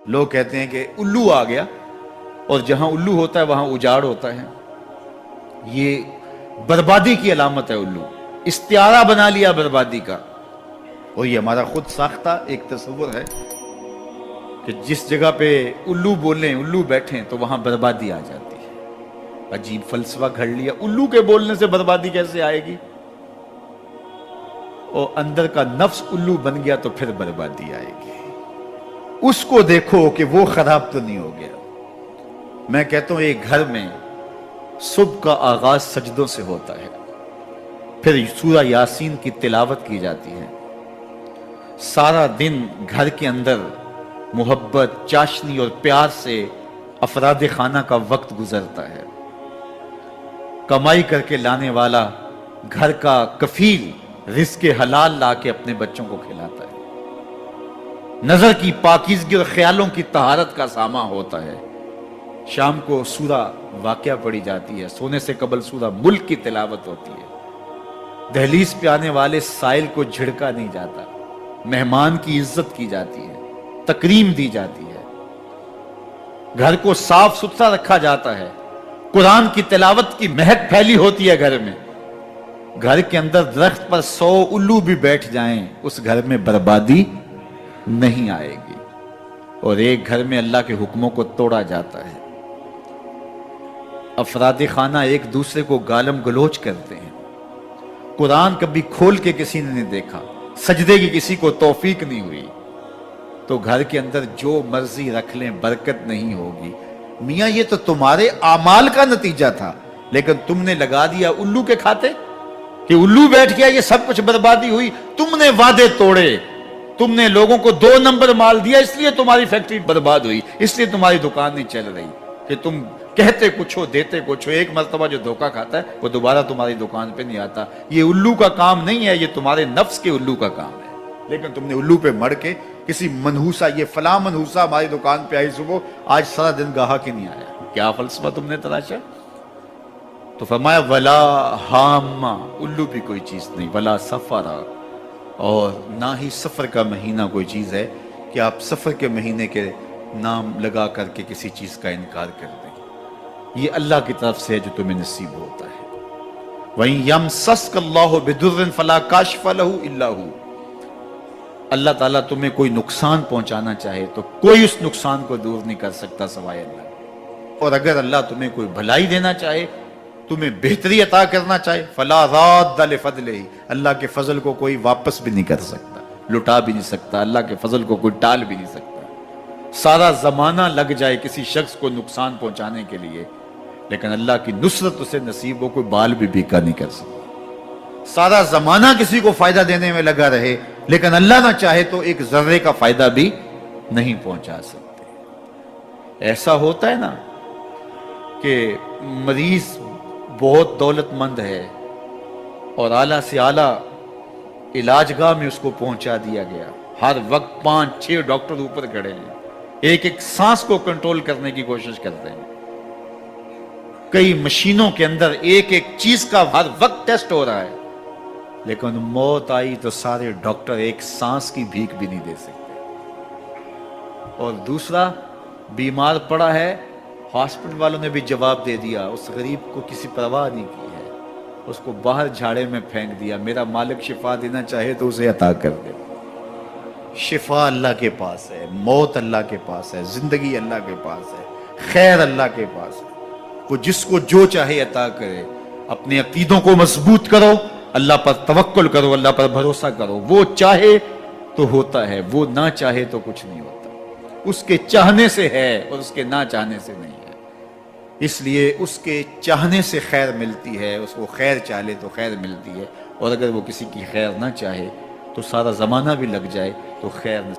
لوگ کہتے ہیں کہ الو آ گیا، اور جہاں الو ہوتا ہے وہاں اجاڑ ہوتا ہے. یہ بربادی کی علامت ہے. الو استعارہ بنا لیا بربادی کا، اور یہ ہمارا خود ساختہ ایک تصور ہے کہ جس جگہ پہ الو بولیں، الو بیٹھیں، تو وہاں بربادی آ جاتی ہے. عجیب فلسفہ گھڑ لیا. الو کے بولنے سے بربادی کیسے آئے گی؟ اور اندر کا نفس الو بن گیا تو پھر بربادی آئے گی. اس کو دیکھو کہ وہ خراب تو نہیں ہو گیا. میں کہتا ہوں ایک گھر میں صبح کا آغاز سجدوں سے ہوتا ہے، پھر سورہ یاسین کی تلاوت کی جاتی ہے. سارا دن گھر کے اندر محبت، چاشنی اور پیار سے افراد خانہ کا وقت گزرتا ہے. کمائی کر کے لانے والا گھر کا کفیل رزق حلال لا کے اپنے بچوں کو کھلاتا ہے. نظر کی پاکیزگی اور خیالوں کی طہارت کا ساما ہوتا ہے. شام کو سورہ واقعہ پڑھی جاتی ہے، سونے سے قبل سورہ ملک کی تلاوت ہوتی ہے. دہلیز پہ آنے والے سائل کو جھڑکا نہیں جاتا، مہمان کی عزت کی جاتی ہے، تکریم دی جاتی ہے. گھر کو صاف ستھرا رکھا جاتا ہے. قرآن کی تلاوت کی مہک پھیلی ہوتی ہے گھر میں. گھر کے اندر درخت پر 100 الو بھی بیٹھ جائیں، اس گھر میں بربادی نہیں آئے گی. اور ایک گھر میں اللہ کے حکموں کو توڑا جاتا ہے. افراد خانہ ایک دوسرے کو گالم گلوچ کرتے ہیں. قرآن کبھی کھول کے کسی نے نہیں دیکھا، سجدے کی کسی کو توفیق نہیں ہوئی. تو گھر کے اندر جو مرضی رکھ لیں برکت نہیں ہوگی. میاں یہ تو تمہارے اعمال کا نتیجہ تھا، لیکن تم نے لگا دیا الو کے کھاتے کہ الو بیٹھ گیا، یہ سب کچھ بربادی ہوئی. تم نے وعدے توڑے، تم نے لوگوں کو 2 نمبر مال دیا، اس لیے تمہاری فیکٹری برباد ہوئی، اس لیے تمہاری دکان نہیں چل رہی. کہ تم کہتے کچھ ہو دیتے کچھ ہو. ایک مرتبہ جو دھوکہ کھاتا ہے وہ دوبارہ تمہاری دکان پہ نہیں آتا. یہ الو کا کام نہیں ہے، یہ تمہارے نفس کے الو کا کام ہے. لیکن تم نے الو پہ مڑ کے کسی منحوسہ، یہ فلاں منحوسہ ہماری دکان پہ آئی صبح، آج سارا دن گاہک ہی نہیں آیا. کیا فلسفہ تم نے تراشا؟ تو فرمایا ولا ہامہ، الو بھی کوئی چیز نہیں. ولا سفرا، اور نہ ہی سفر کا مہینہ کوئی چیز ہے کہ آپ سفر کے مہینے کے نام لگا کر کے کسی چیز کا انکار کر دیں. یہ اللہ کی طرف سے ہے جو تمہیں نصیب ہوتا ہے. وَإِن يَمْسَسْكَ اللَّهُ بِضُرٍّ فَلَا كَاشِفَ لَهُ إِلَّا هُوَ. اللہ تعالیٰ تمہیں کوئی نقصان پہنچانا چاہے تو کوئی اس نقصان کو دور نہیں کر سکتا سوائے اللہ. اور اگر اللہ تمہیں کوئی بھلائی دینا چاہے، تمہیں بہتری عطا کرنا چاہے، فَلَا رَادَّ لِفَضْلِهِ، اللہ کے فضل کو کوئی واپس بھی نہیں کر سکتا، لٹا بھی نہیں سکتا. اللہ کے فضل کو کوئی ٹال بھی نہیں سکتا. سارا زمانہ لگ جائے کسی شخص کو نقصان پہنچانے کے لیے، لیکن اللہ کی نصرت اسے نصیب ہو، کوئی بال بھی بیکا نہیں کر سکتا. سارا زمانہ کسی کو فائدہ دینے میں لگا رہے، لیکن اللہ نہ چاہے تو ایک ذرے کا فائدہ بھی نہیں پہنچا سکتے. ایسا ہوتا ہے نا کہ مریض بہت دولت مند ہے اور اعلیٰ سے اعلیٰ علاج گاہ میں اس کو پہنچا دیا گیا. ہر وقت 5-6 ڈاکٹر اوپر کھڑے ہیں، ایک ایک سانس کو کنٹرول کرنے کی کوشش کرتے ہیں. کئی مشینوں کے اندر ایک ایک چیز کا ہر وقت ٹیسٹ ہو رہا ہے، لیکن موت آئی تو سارے ڈاکٹر ایک سانس کی بھیک بھی نہیں دے سکتے. اور دوسرا بیمار پڑا ہے، ہاسپٹل والوں نے بھی جواب دے دیا، اس غریب کو کسی پرواہ نہیں کی ہے، اس کو باہر جھاڑے میں پھینک دیا. میرا مالک شفا دینا چاہے تو اسے عطا کر دے. شفا اللہ کے پاس ہے، موت اللہ کے پاس ہے، زندگی اللہ کے پاس ہے، خیر اللہ کے پاس ہے. وہ جس کو جو چاہے عطا کرے. اپنے عقیدوں کو مضبوط کرو، اللہ پر توکل کرو، اللہ پر بھروسہ کرو. وہ چاہے تو ہوتا ہے، وہ نہ چاہے تو کچھ نہیں ہوتا. اس کے چاہنے سے ہے اور اس کے نہ چاہنے سے نہیں ہے. اس لیے اس کے چاہنے سے خیر ملتی ہے، اس کو خیر چاہے تو خیر ملتی ہے. اور اگر وہ کسی کی خیر نہ چاہے تو سارا زمانہ بھی لگ جائے تو خیر نہ